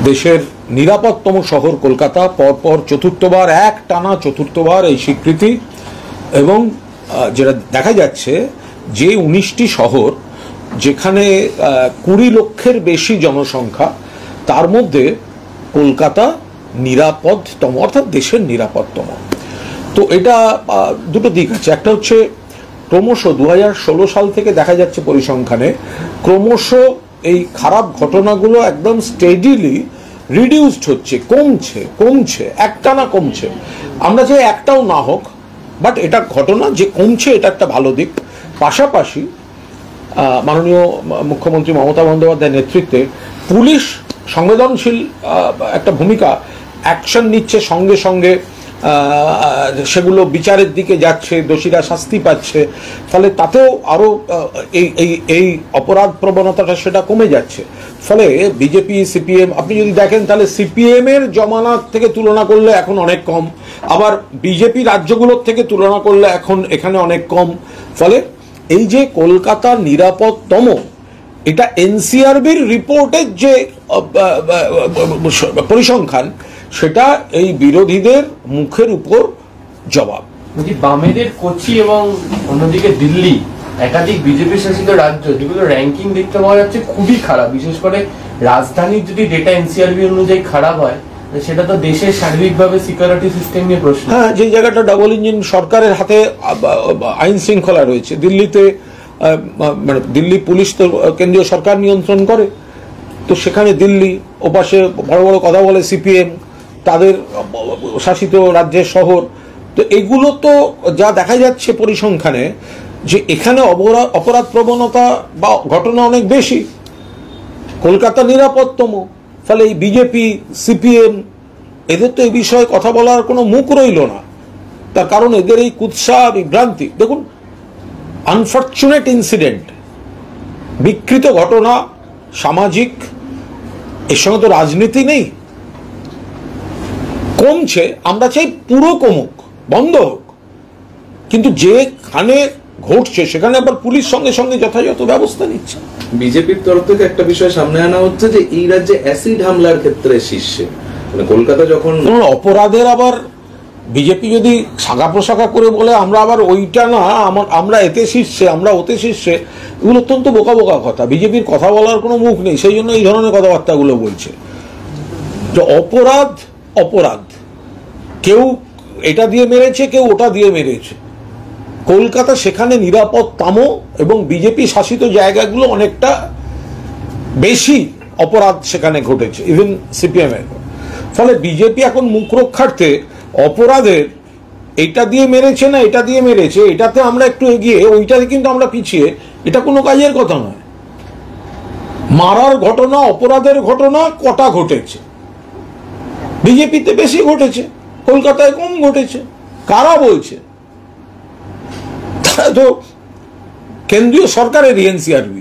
দেশের নিরাপদতম শহর কলকাতা পরপর চতুর্থবার, এক টানা চতুর্থবার এই স্বীকৃতি। এবং যেটা দেখা যাচ্ছে যে 19টি শহর যেখানে 20 লক্ষের বেশি জনসংখ্যা, তার মধ্যে কলকাতা নিরাপদতম, অর্থাৎ দেশের নিরাপদতম। তো এটা দুটো দিক আছে। একটা হচ্ছে ক্রমশ 2016 সাল থেকে দেখা যাচ্ছে পরিসংখ্যানে ক্রমশ এই খারাপ ঘটনাগুলো একদম স্টেডিলি রিডিউসড হচ্ছে, কমছে একটানা কমছে। আমরা যে একটাও না হোক, বাট এটা ঘটনা যে কমছে, এটা একটা ভালো দিক। পাশাপাশি মাননীয় মুখ্যমন্ত্রী মমতা বন্দ্যোপাধ্যায়ের নেতৃত্বে পুলিশ সংবেদনশীল একটা ভূমিকা, অ্যাকশন নিচ্ছে, সঙ্গে সঙ্গে সেগুলো বিচারের দিকে যাচ্ছে, দোষীরা শাস্তি পাচ্ছে, ফলে তাতেও আরও এই অপরাধ প্রবণতাটা সেটা কমে যাচ্ছে। ফলে বিজেপি, সিপিএম, আপনি যদি দেখেন তাহলে সিপিএমের জমানার থেকে তুলনা করলে এখন অনেক কম, আবার বিজেপি রাজ্যগুলোর থেকে তুলনা করলে এখন এখানে অনেক কম। ফলে এই যে কলকাতা নিরাপদতম, এটা এনসিআরবির রিপোর্টের যে পরিসংখ্যান, সেটা এই বিরোধীদের মুখের উপর জবাব। বামেদের কোচি এবং অন্যদিকে দিল্লি, একাধিক বিজেপি শাসিত রাজ্য, যেগুলো র্যাঙ্কিং দেখতে পাওয়া যাচ্ছে খুবই খারাপ। বিশেষ করে রাজধানীর যদি ডেটা এনসিআরবি অনুযায়ী খারাপ হয়, সেটা তো দেশের সার্বিকভাবে সিকিউরিটি সিস্টেম নিয়ে প্রশ্ন। হ্যাঁ, যে জায়গাটা ডাবল ইঞ্জিন সরকারের হাতে আইন শৃঙ্খলা রয়েছে, দিল্লিতে মানে দিল্লি পুলিশ তো কেন্দ্রীয় সরকার নিয়ন্ত্রণ করে, তো সেখানে দিল্লি, ওপাশে বড় বড় কথা বলে সিপিএম, তাদের শাসিত রাজ্যের শহর। তো এগুলো তো যা দেখা যাচ্ছে পরিসংখ্যানে, যে এখানে অপরাধ প্রবণতা বা ঘটনা অনেক বেশি, কলকাতা নিরাপদতম। ফলে এই বিজেপি, সিপিএম, এদের তো এই বিষয়ে কথা বলার কোনো মুখ রইল না। তার কারণ এদের এই কুৎসা, বিভ্রান্তি। দেখুন, আনফর্চুনেট ইনসিডেন্ট, বিকৃত ঘটনা, সামাজিক, এর সঙ্গে তো রাজনীতি নেই। কমছে, আমরা চাই পুরো কমুক, বন্ধ হোক, কিন্তু যেখানে ঘটছে সেখানে আবার পুলিশ সঙ্গে সঙ্গে যথাযথ ব্যবস্থা নিচ্ছে। বিজেপির তরফ থেকে একটা বিষয় সামনে আনা হচ্ছে যে এই রাজ্যে অ্যাসিড হামলার ক্ষেত্রে শীর্ষে, মানে কলকাতা যখন অপরাধের আবার বিজেপি যদি শাখা প্রশাখা করে বলে আমরা আবার ওইটা না, আমরা এতে শীর্ষে, আমরা ওতে শীর্ষে, এগুলো অত্যন্ত বোকা বোকা কথা। বিজেপির কথা বলার কোনো মুখ নেই, সেই জন্য এই ধরনের কথাবার্তাগুলো বলছে। যে অপরাধ অপরাধ, কেউ এটা দিয়ে মেরেছে, কেউ ওটা দিয়ে মেরেছে। কলকাতা সেখানে নিরাপদতম, এবং বিজেপি শাসিত জায়গাগুলো অনেকটা বেশি অপরাধ সেখানে ঘটেছে, ইভেন সিপিএম এর। ফলে বিজেপি এখন মুখ রক্ষার্থে অপরাধের এটা দিয়ে মেরেছে না এটা দিয়ে মেরেছে, এটাতে আমরা একটু এগিয়ে, ওইটাতে কিন্তু আমরা পিছিয়ে, এটা কোনো কাজের কথা নয়। মারার ঘটনা, অপরাধের ঘটনা কটা ঘটেছে, বিজেপিতে বেশি ঘটেছে, কলকাতায় কম ঘটেছে। কারা বলছে? তো কেন্দ্রীয় সরকারের এনসিআরবি,